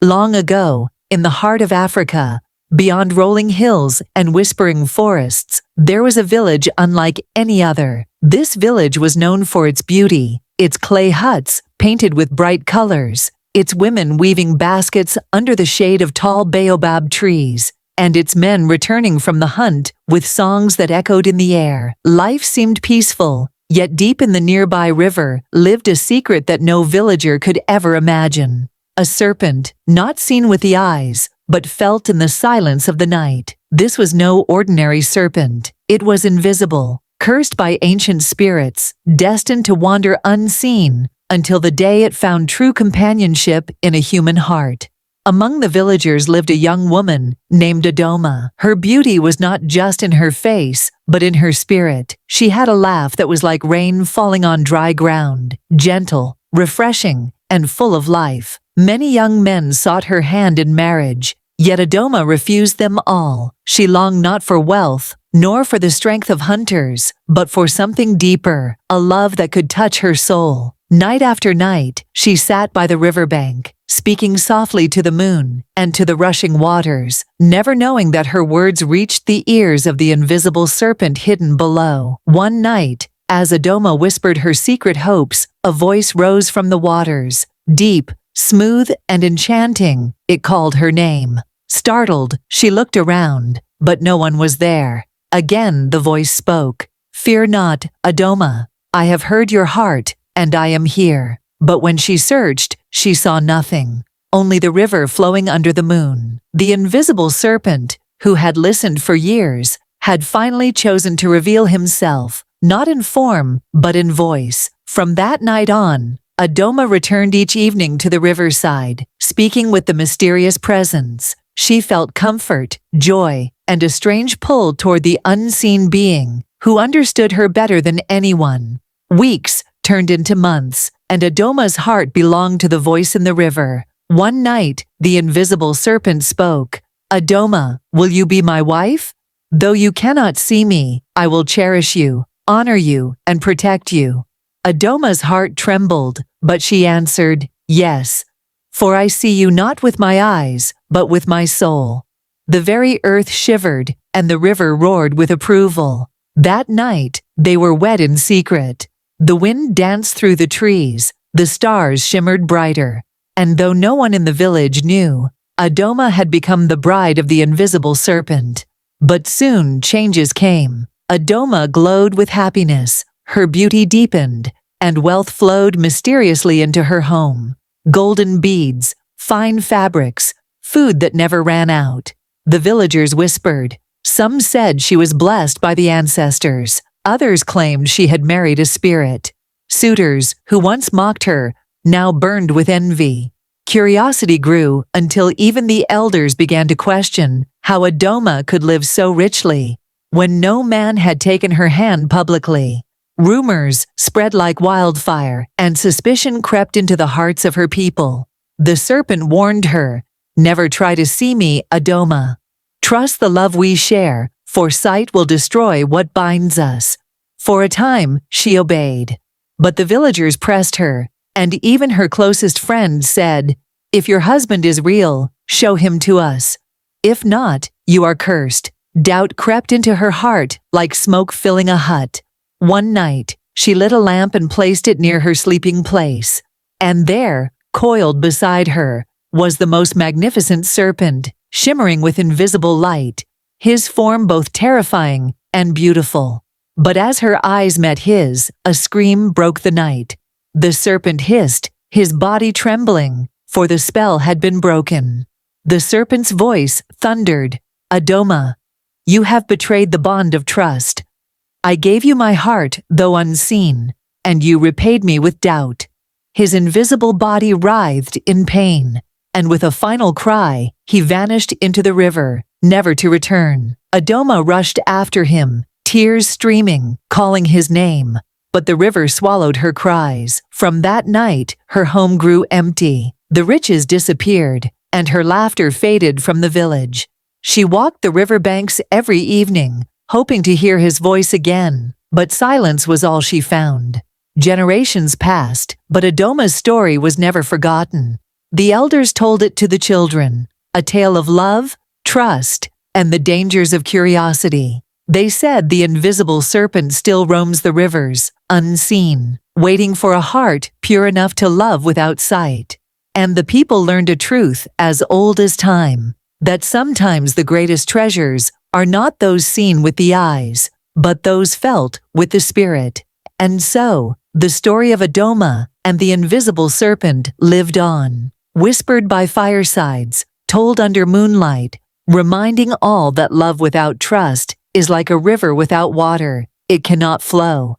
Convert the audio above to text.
Long ago, in the heart of Africa, beyond rolling hills and whispering forests, there was a village unlike any other. This village was known for its beauty, its clay huts painted with bright colors, its women weaving baskets under the shade of tall baobab trees, and its men returning from the hunt with songs that echoed in the air. Life seemed peaceful, yet deep in the nearby river lived a secret that no villager could ever imagine. A serpent, not seen with the eyes, but felt in the silence of the night. This was no ordinary serpent. It was invisible, cursed by ancient spirits, destined to wander unseen until the day it found true companionship in a human heart. Among the villagers lived a young woman named Adoma. Her beauty was not just in her face, but in her spirit. She had a laugh that was like rain falling on dry ground, gentle, refreshing, and full of life. Many young men sought her hand in marriage, yet Adoma refused them all. She longed not for wealth, nor for the strength of hunters, but for something deeper, a love that could touch her soul. Night after night, she sat by the riverbank, speaking softly to the moon and to the rushing waters, never knowing that her words reached the ears of the invisible serpent hidden below. One night, as Adoma whispered her secret hopes, a voice rose from the waters, deep, smooth, and enchanting. It called her name. Startled, she looked around, but no one was there. Again the voice spoke. "Fear not, Adoma. I have heard your heart, and I am here." But when she searched, she saw nothing. Only the river flowing under the moon. The invisible serpent, who had listened for years, had finally chosen to reveal himself, not in form, but in voice. From that night on, Adoma returned each evening to the riverside, speaking with the mysterious presence. She felt comfort, joy, and a strange pull toward the unseen being, who understood her better than anyone. Weeks turned into months, and Adoma's heart belonged to the voice in the river. One night, the invisible serpent spoke. "Adoma, will you be my wife? Though you cannot see me, I will cherish you, honor you, and protect you." Adoma's heart trembled, but she answered, "Yes, for I see you not with my eyes, but with my soul." The very earth shivered, and the river roared with approval. That night, they were wed in secret. The wind danced through the trees, the stars shimmered brighter, and though no one in the village knew, Adoma had become the bride of the invisible serpent. But soon changes came. Adoma glowed with happiness, her beauty deepened, and wealth flowed mysteriously into her home. Golden beads, fine fabrics, food that never ran out. The villagers whispered. Some said she was blessed by the ancestors. Others claimed she had married a spirit. Suitors, who once mocked her, now burned with envy. Curiosity grew until even the elders began to question how Adoma could live so richly when no man had taken her hand publicly. Rumors spread like wildfire, and suspicion crept into the hearts of her people. The serpent warned her, "Never try to see me, Adoma. Trust the love we share, for sight will destroy what binds us." For a time, she obeyed. But the villagers pressed her, and even her closest friend said, "If your husband is real, show him to us. If not, you are cursed." Doubt crept into her heart like smoke filling a hut. One night, she lit a lamp and placed it near her sleeping place. And there, coiled beside her, was the most magnificent serpent, shimmering with invisible light, his form both terrifying and beautiful. But as her eyes met his, a scream broke the night. The serpent hissed, his body trembling, for the spell had been broken. The serpent's voice thundered, "Adoma, you have betrayed the bond of trust. I gave you my heart, though unseen, and you repaid me with doubt." His invisible body writhed in pain, and with a final cry, he vanished into the river, never to return. Adoma rushed after him, tears streaming, calling his name. But the river swallowed her cries. From that night, her home grew empty. The riches disappeared, and her laughter faded from the village. She walked the riverbanks every evening, hoping to hear his voice again, but silence was all she found. Generations passed, but Adoma's story was never forgotten. The elders told it to the children, a tale of love, trust, and the dangers of curiosity. They said the invisible serpent still roams the rivers, unseen, waiting for a heart pure enough to love without sight. And the people learned a truth as old as time, that sometimes the greatest treasures are not those seen with the eyes, but those felt with the spirit. And so, the story of Adoma and the invisible serpent lived on, whispered by firesides, told under moonlight, reminding all that love without trust is like a river without water. It cannot flow.